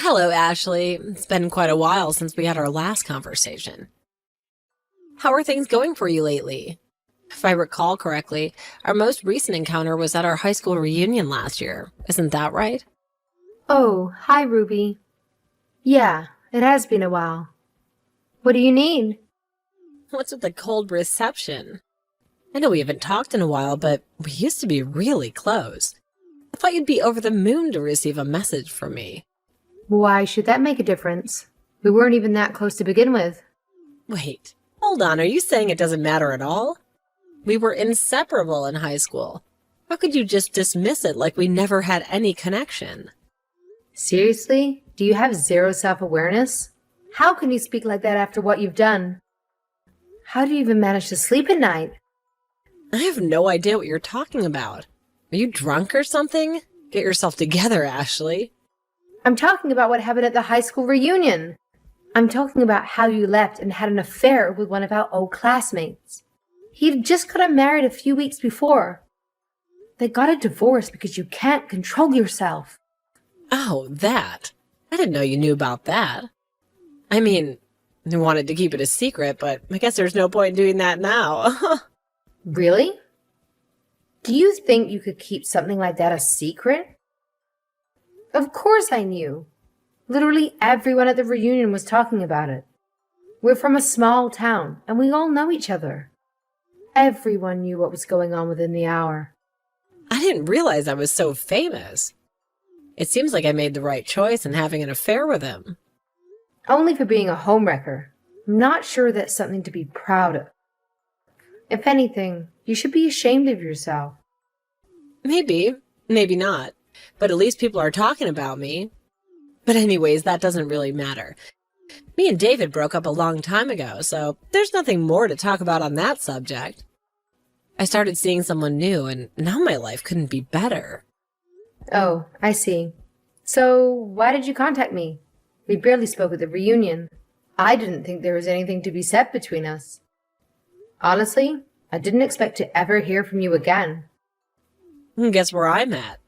Hello, Ashley. It's been quite a while since we had our last conversation. How are things going for you lately? If I recall correctly, our most recent encounter was at our high school reunion last year. Isn't that right? Oh, hi, Ruby. Yeah, it has been a while. What do you need? What's with the cold reception? I know we haven't talked in a while, but we used to be really close. I thought you'd be over the moon to receive a message from me. Why should that make a difference? We weren't even that close to begin with. Wait, hold on. Are you saying it doesn't matter at all? We were inseparable in high school. How could you just dismiss it like we never had any connection? Seriously? Do you have zero self-awareness? How can you speak like that after what you've done? How do you even manage to sleep at night? I have no idea what you're talking about. Are you drunk or something? Get yourself together, Ashley. I'm talking about what happened at the high school reunion. I'm talking about how you left and had an affair with one of our old classmates. He'd just gotten married a few weeks before. They got a divorce because you can't control yourself. Oh, that. I didn't know you knew about that. I mean, I wanted to keep it a secret, but I guess there's no point in doing that now. Really? Do you think you could keep something like that a secret? Of course I knew. Literally everyone at the reunion was talking about it. We're from a small town, and we all know each other. Everyone knew what was going on within the hour. I didn't realize I was so famous. It seems like I made the right choice in having an affair with him. Only for being a homewrecker. I'm not sure that's something to be proud of. If anything, you should be ashamed of yourself. Maybe, maybe not. But at least people are talking about me. But anyways, that doesn't really matter. Me and David broke up a long time ago, so there's nothing more to talk about on that subject. I started seeing someone new, and now my life couldn't be better. Oh, I see. So, why did you contact me? We barely spoke at the reunion. I didn't think there was anything to be said between us. Honestly, I didn't expect to ever hear from you again. Guess where I'm at?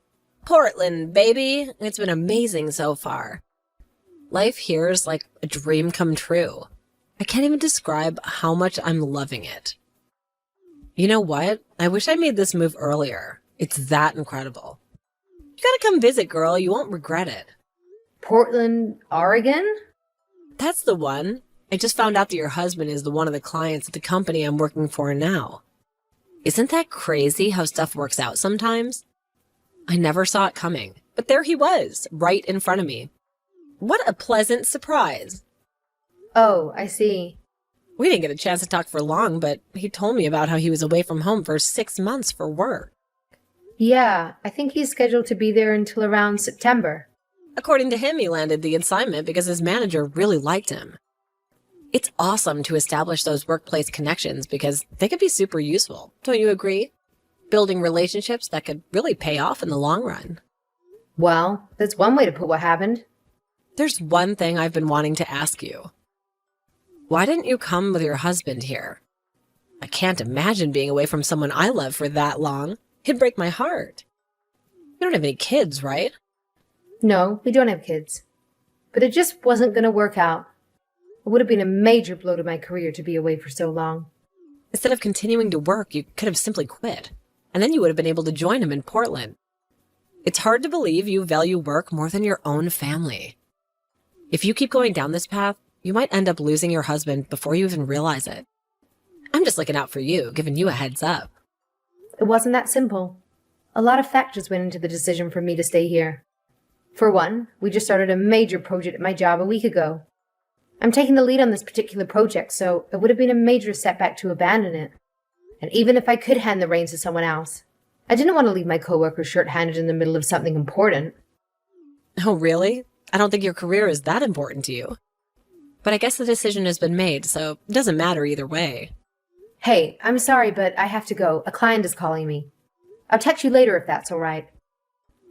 Portland, baby. It's been amazing so far. Life here is like a dream come true. I can't even describe how much I'm loving it. You know what? I wish I made this move earlier. It's that incredible. You gotta come visit, girl. You won't regret it. Portland, Oregon? That's the one. I just found out that your husband is one of the clients at the company I'm working for now. Isn't that crazy how stuff works out sometimes? I never saw it coming, but there he was, right in front of me. What a pleasant surprise. Oh, I see. We didn't get a chance to talk for long, but he told me about how he was away from home for 6 months for work. Yeah, I think he's scheduled to be there until around September. According to him, he landed the assignment because his manager really liked him. It's awesome to establish those workplace connections because they could be super useful. Don't you agree? Building relationships that could really pay off in the long run. Well, that's one way to put what happened. There's one thing I've been wanting to ask you. Why didn't you come with your husband here? I can't imagine being away from someone I love for that long. It'd break my heart. You don't have any kids, right? No, we don't have kids. But it just wasn't going to work out. It would have been a major blow to my career to be away for so long. Instead of continuing to work, you could have simply quit. And then you would have been able to join him in Portland. It's hard to believe you value work more than your own family. If you keep going down this path, you might end up losing your husband before you even realize it. I'm just looking out for you, giving you a heads up. It wasn't that simple. A lot of factors went into the decision for me to stay here. For one, we just started a major project at my job a week ago. I'm taking the lead on this particular project, so it would have been a major setback to abandon it. And even if I could hand the reins to someone else, I didn't want to leave my coworkers short-handed in the middle of something important. Oh, really? I don't think your career is that important to you. But I guess the decision has been made, so it doesn't matter either way. Hey, I'm sorry, but I have to go. A client is calling me. I'll text you later if that's all right.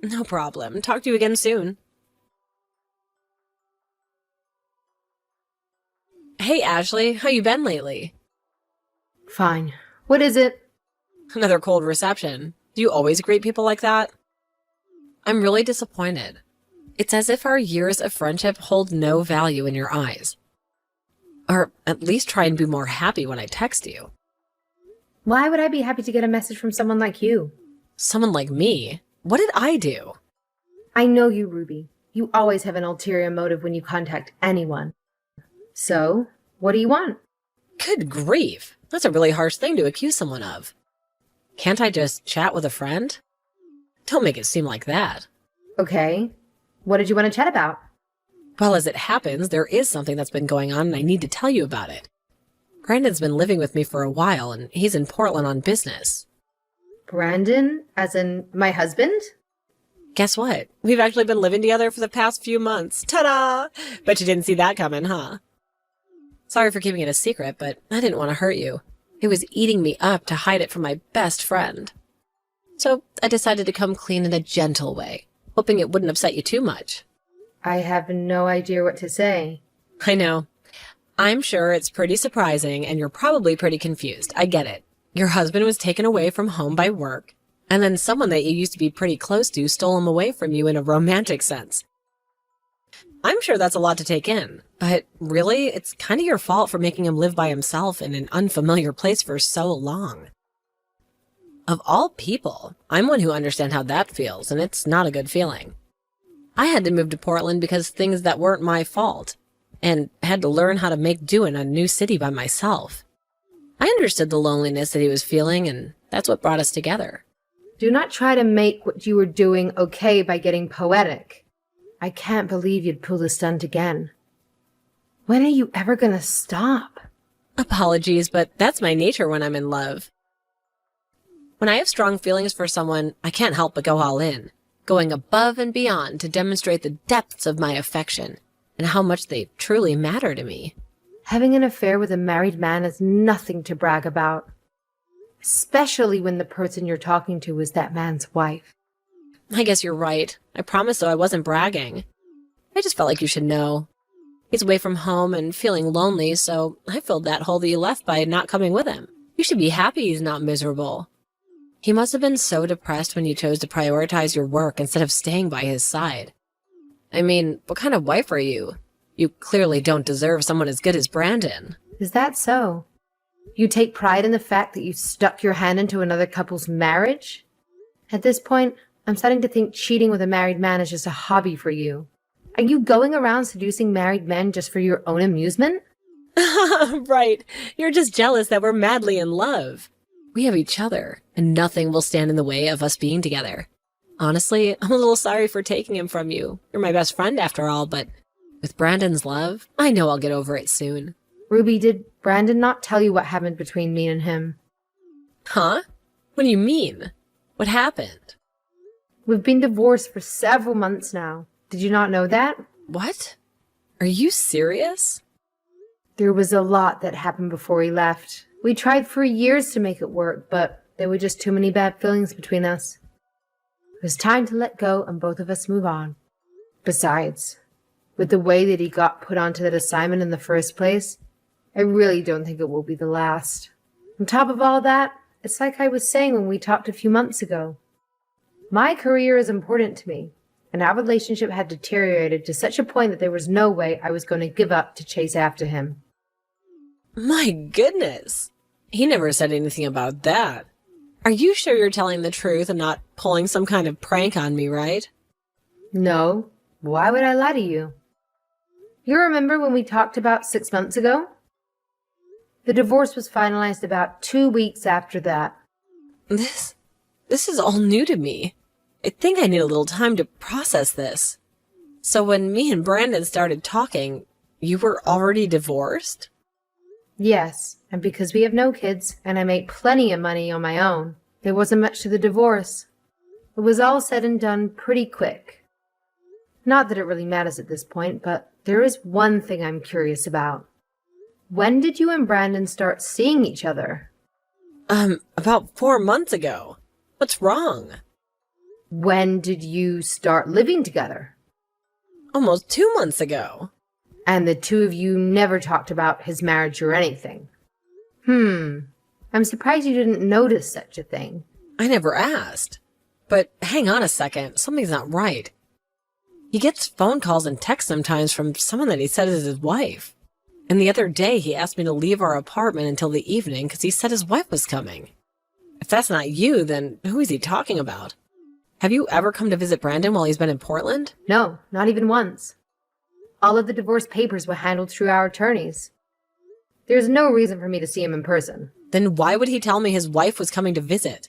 No problem. Talk to you again soon. Hey, Ashley, how you been lately? Fine. What is it? Another cold reception. Do you always greet people like that? I'm really disappointed. It's as if our years of friendship hold no value in your eyes. Or at least try and be more happy when I text you. Why would I be happy to get a message from someone like you? Someone like me? What did I do? I know you, Ruby. You always have an ulterior motive when you contact anyone. So, what do you want? Good grief. That's a really harsh thing to accuse someone of. Can't I just chat with a friend? Don't make it seem like that. Okay. What did you want to chat about? Well, as it happens, there is something that's been going on and I need to tell you about it. Brandon's been living with me for a while and he's in Portland on business. Brandon? As in my husband? Guess what? We've actually been living together for the past few months. Ta-da! Bet you didn't see that coming, huh? Sorry for keeping it a secret, but I didn't want to hurt you. It was eating me up to hide it from my best friend. So I decided to come clean in a gentle way, hoping it wouldn't upset you too much. I have no idea what to say. I know. I'm sure it's pretty surprising and you're probably pretty confused. I get it. Your husband was taken away from home by work, and then someone that you used to be pretty close to stole him away from you in a romantic sense. I'm sure that's a lot to take in, but really, it's kind of your fault for making him live by himself in an unfamiliar place for so long. Of all people, I'm one who understands how that feels, and it's not a good feeling. I had to move to Portland because things that weren't my fault, and had to learn how to make do in a new city by myself. I understood the loneliness that he was feeling, and that's what brought us together. Do not try to make what you were doing okay by getting poetic. I can't believe you'd pull the stunt again. When are you ever gonna stop? Apologies, but that's my nature when I'm in love. When I have strong feelings for someone, I can't help but go all in, going above and beyond to demonstrate the depths of my affection and how much they truly matter to me. Having an affair with a married man is nothing to brag about, especially when the person you're talking to is that man's wife. I guess you're right. I promise though I wasn't bragging. I just felt like you should know. He's away from home and feeling lonely, so I filled that hole that you left by not coming with him. You should be happy he's not miserable. He must have been so depressed when you chose to prioritize your work instead of staying by his side. I mean, what kind of wife are you? You clearly don't deserve someone as good as Brandon. Is that so? You take pride in the fact that you stuck your hand into another couple's marriage? At this point, I'm starting to think cheating with a married man is just a hobby for you. Are you going around seducing married men just for your own amusement? Right. You're just jealous that we're madly in love. We have each other, and nothing will stand in the way of us being together. Honestly, I'm a little sorry for taking him from you. You're my best friend after all, but with Brandon's love, I know I'll get over it soon. Ruby, did Brandon not tell you what happened between me and him? Huh? What do you mean? What happened? We've been divorced for several months now. Did you not know that? What? Are you serious? There was a lot that happened before he left. We tried for years to make it work, but there were just too many bad feelings between us. It was time to let go and both of us move on. Besides, with the way that he got put onto that assignment in the first place, I really don't think it will be the last. On top of all that, it's like I was saying when we talked a few months ago. My career is important to me, and our relationship had deteriorated to such a point that there was no way I was going to give up to chase after him. My goodness. He never said anything about that. Are you sure you're telling the truth and not pulling some kind of prank on me, right? No. Why would I lie to you? You remember when we talked about 6 months ago? The divorce was finalized about 2 weeks after that. This is all new to me. I think I need a little time to process this. So when me and Brandon started talking, you were already divorced? Yes, and because we have no kids and I make plenty of money on my own, there wasn't much to the divorce. It was all said and done pretty quick. Not that it really matters at this point, but there is one thing I'm curious about. When did you and Brandon start seeing each other? About 4 months ago. What's wrong? When did you start living together? Almost 2 months ago. And the two of you never talked about his marriage or anything. I'm surprised you didn't notice such a thing. I never asked. But hang on a second, something's not right. He gets phone calls and texts sometimes from someone that he said is his wife. And the other day, he asked me to leave our apartment until the evening because he said his wife was coming. If that's not you, then who is he talking about? Have you ever come to visit Brandon while he's been in Portland? No, not even once. All of the divorce papers were handled through our attorneys. There's no reason for me to see him in person. Then why would he tell me his wife was coming to visit?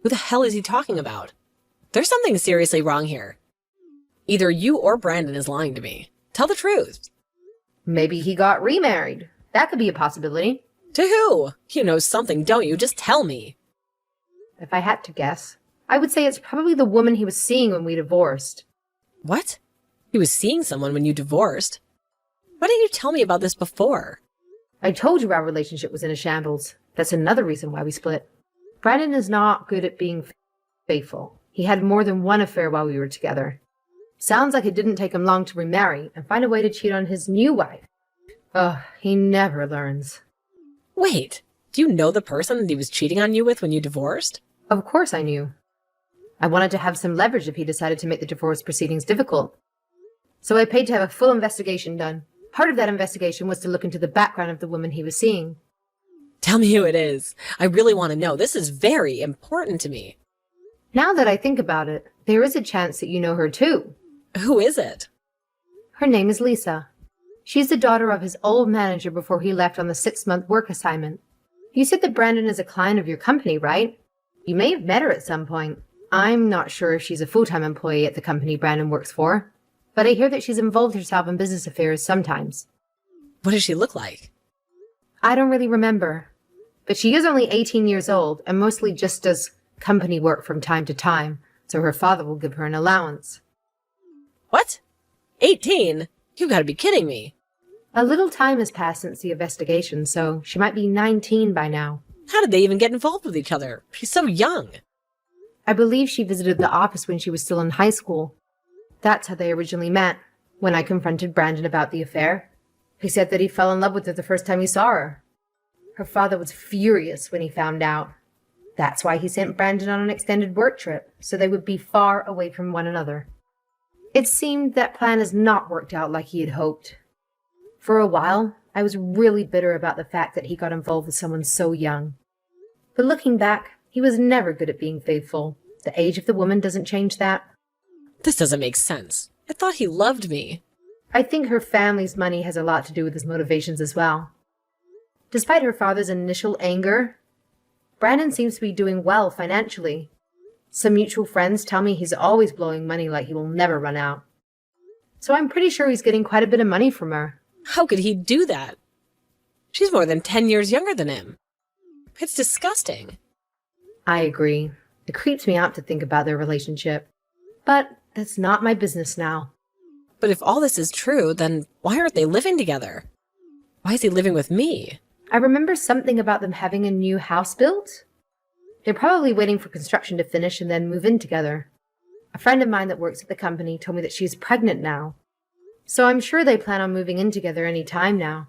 Who the hell is he talking about? There's something seriously wrong here. Either you or Brandon is lying to me. Tell the truth. Maybe he got remarried. That could be a possibility. To who? You know something, don't you? Just tell me. If I had to guess, I would say it's probably the woman he was seeing when we divorced. What? He was seeing someone when you divorced? Why didn't you tell me about this before? I told you our relationship was in a shambles. That's another reason why we split. Brandon is not good at being faithful. He had more than one affair while we were together. Sounds like it didn't take him long to remarry and find a way to cheat on his new wife. Ugh, he never learns. Wait, do you know the person that he was cheating on you with when you divorced? Of course I knew. I wanted to have some leverage if he decided to make the divorce proceedings difficult. So I paid to have a full investigation done. Part of that investigation was to look into the background of the woman he was seeing. Tell me who it is. I really want to know. This is very important to me. Now that I think about it, there is a chance that you know her too. Who is it? Her name is Lisa. She's the daughter of his old manager before he left on the 6-month work assignment. You said that Brandon is a client of your company, right? You may have met her at some point. I'm not sure if she's a full-time employee at the company Brandon works for, but I hear that she's involved herself in business affairs sometimes. What does she look like? I don't really remember, but she is only 18 years old and mostly just does company work from time to time, so her father will give her an allowance. What? 18? You gotta be kidding me. A little time has passed since the investigation, so she might be 19 by now. How did they even get involved with each other? She's so young. I believe she visited the office when she was still in high school. That's how they originally met. When I confronted Brandon about the affair, he said that he fell in love with her the first time he saw her. Her father was furious when he found out. That's why he sent Brandon on an extended work trip, so they would be far away from one another. It seemed that plan has not worked out like he had hoped. For a while, I was really bitter about the fact that he got involved with someone so young. But looking back, he was never good at being faithful. The age of the woman doesn't change that. This doesn't make sense. I thought he loved me. I think her family's money has a lot to do with his motivations as well. Despite her father's initial anger, Brandon seems to be doing well financially. Some mutual friends tell me he's always blowing money like he will never run out. So I'm pretty sure he's getting quite a bit of money from her. How could he do that? She's more than 10 years younger than him. It's disgusting. I agree. It creeps me out to think about their relationship. But that's not my business now. But if all this is true, then why aren't they living together? Why is he living with me? I remember something about them having a new house built. They're probably waiting for construction to finish and then move in together. A friend of mine that works at the company told me that she's pregnant now. So I'm sure they plan on moving in together any time now.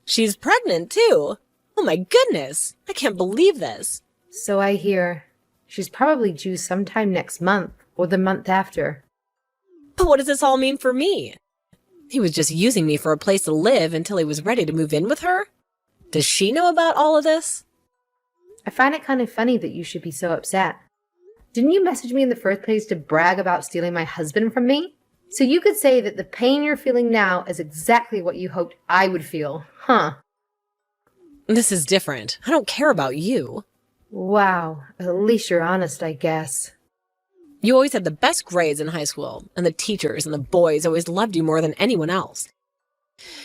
She's pregnant, too. Oh my goodness. I can't believe this. So I hear. She's probably due sometime next month or the month after. But what does this all mean for me? He was just using me for a place to live until he was ready to move in with her? Does she know about all of this? I find it kind of funny that you should be so upset. Didn't you message me in the first place to brag about stealing my husband from me? So you could say that the pain you're feeling now is exactly what you hoped I would feel, huh? This is different. I don't care about you. Wow, at least you're honest, I guess. You always had the best grades in high school, and the teachers and the boys always loved you more than anyone else.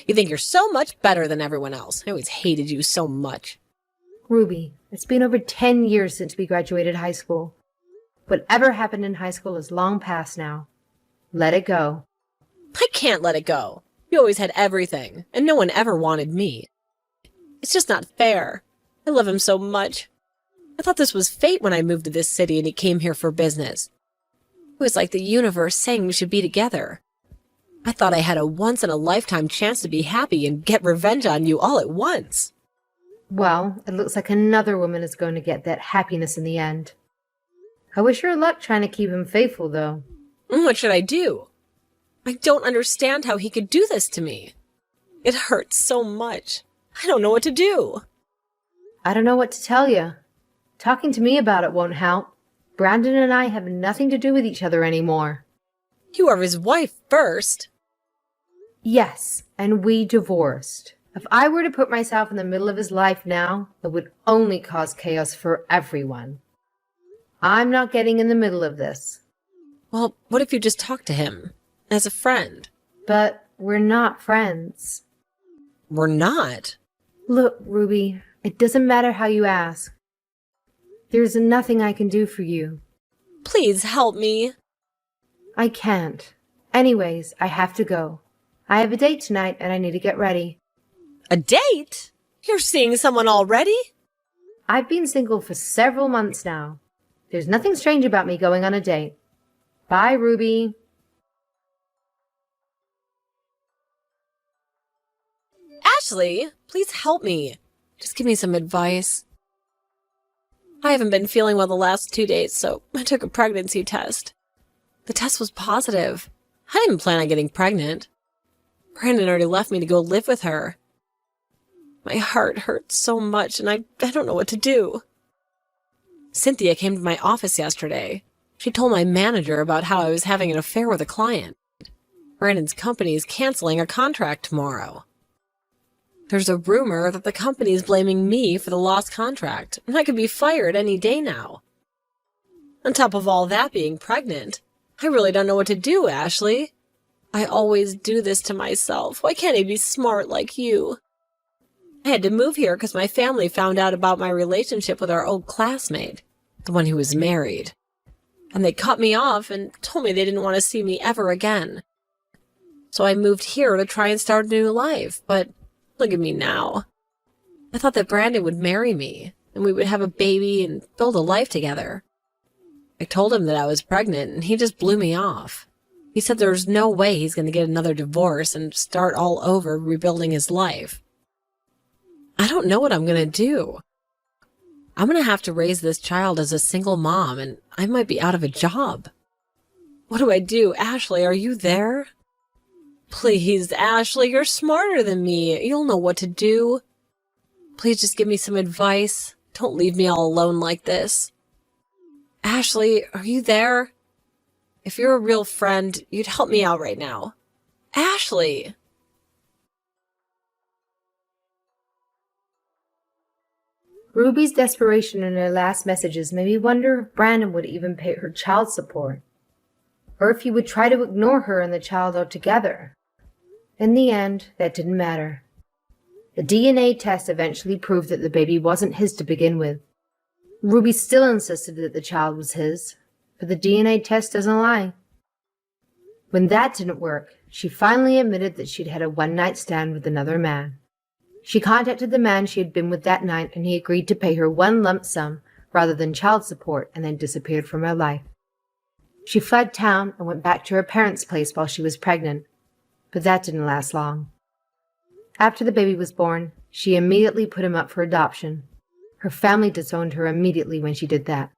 You think you're so much better than everyone else. I always hated you so much. Ruby, it's been over 10 years since we graduated high school. Whatever happened in high school is long past now. Let it go. I can't let it go. You always had everything, and no one ever wanted me. It's just not fair. I love him so much. I thought this was fate when I moved to this city and he came here for business. It was like the universe saying we should be together. I thought I had a once-in-a-lifetime chance to be happy and get revenge on you all at once. Well, it looks like another woman is going to get that happiness in the end. I wish her luck trying to keep him faithful, though. What should I do? I don't understand how he could do this to me. It hurts so much. I don't know what to do. I don't know what to tell you. Talking to me about it won't help. Brandon and I have nothing to do with each other anymore. You are his wife first. Yes, and we divorced. If I were to put myself in the middle of his life now, it would only cause chaos for everyone. I'm not getting in the middle of this. Well, what if you just talk to him? As a friend? But we're not friends. We're not. Look, Ruby, it doesn't matter how you ask. There's nothing I can do for you. Please help me. I can't. Anyways, I have to go. I have a date tonight and I need to get ready. A date? You're seeing someone already? I've been single for several months now. There's nothing strange about me going on a date. Bye, Ruby. Ashley, please help me. Just give me some advice. I haven't been feeling well the last 2 days, so I took a pregnancy test. The test was positive. I didn't plan on getting pregnant. Brandon already left me to go live with her. My heart hurts so much, and I don't know what to do. Cynthia came to my office yesterday. She told my manager about how I was having an affair with a client. Brandon's company is canceling a contract tomorrow. There's a rumor that the company is blaming me for the lost contract, and I could be fired any day now. On top of all that, being pregnant, I really don't know what to do, Ashley. I always do this to myself. Why can't I be smart like you? I had to move here because my family found out about my relationship with our old classmate, the one who was married. And they cut me off and told me they didn't want to see me ever again. So I moved here to try and start a new life, but look at me now. I thought that Brandon would marry me, and we would have a baby and build a life together. I told him that I was pregnant, and he just blew me off. He said there's no way he's going to get another divorce and start all over rebuilding his life. I don't know what I'm going to do. I'm going to have to raise this child as a single mom, and I might be out of a job. What do I do? Ashley, are you there? Please, Ashley, you're smarter than me. You'll know what to do. Please just give me some advice. Don't leave me all alone like this. Ashley, are you there? If you're a real friend, you'd help me out right now. Ashley! Ruby's desperation in her last messages made me wonder if Brandon would even pay her child support, or if he would try to ignore her and the child altogether. In the end, that didn't matter. The DNA test eventually proved that the baby wasn't his to begin with. Ruby still insisted that the child was his, but the DNA test doesn't lie. When that didn't work, she finally admitted that she'd had a one-night stand with another man. She contacted the man she had been with that night, and he agreed to pay her one lump sum rather than child support, and then disappeared from her life. She fled town and went back to her parents' place while she was pregnant, but that didn't last long. After the baby was born, she immediately put him up for adoption. Her family disowned her immediately when she did that.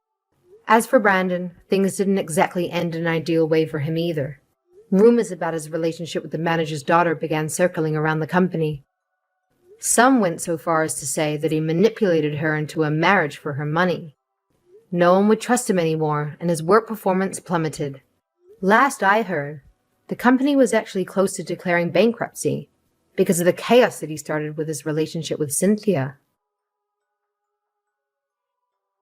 As for Brandon, things didn't exactly end in an ideal way for him either. Rumors about his relationship with the manager's daughter began circling around the company. Some went so far as to say that he manipulated her into a marriage for her money. No one would trust him anymore, and his work performance plummeted. Last I heard, the company was actually close to declaring bankruptcy because of the chaos that he started with his relationship with Cynthia.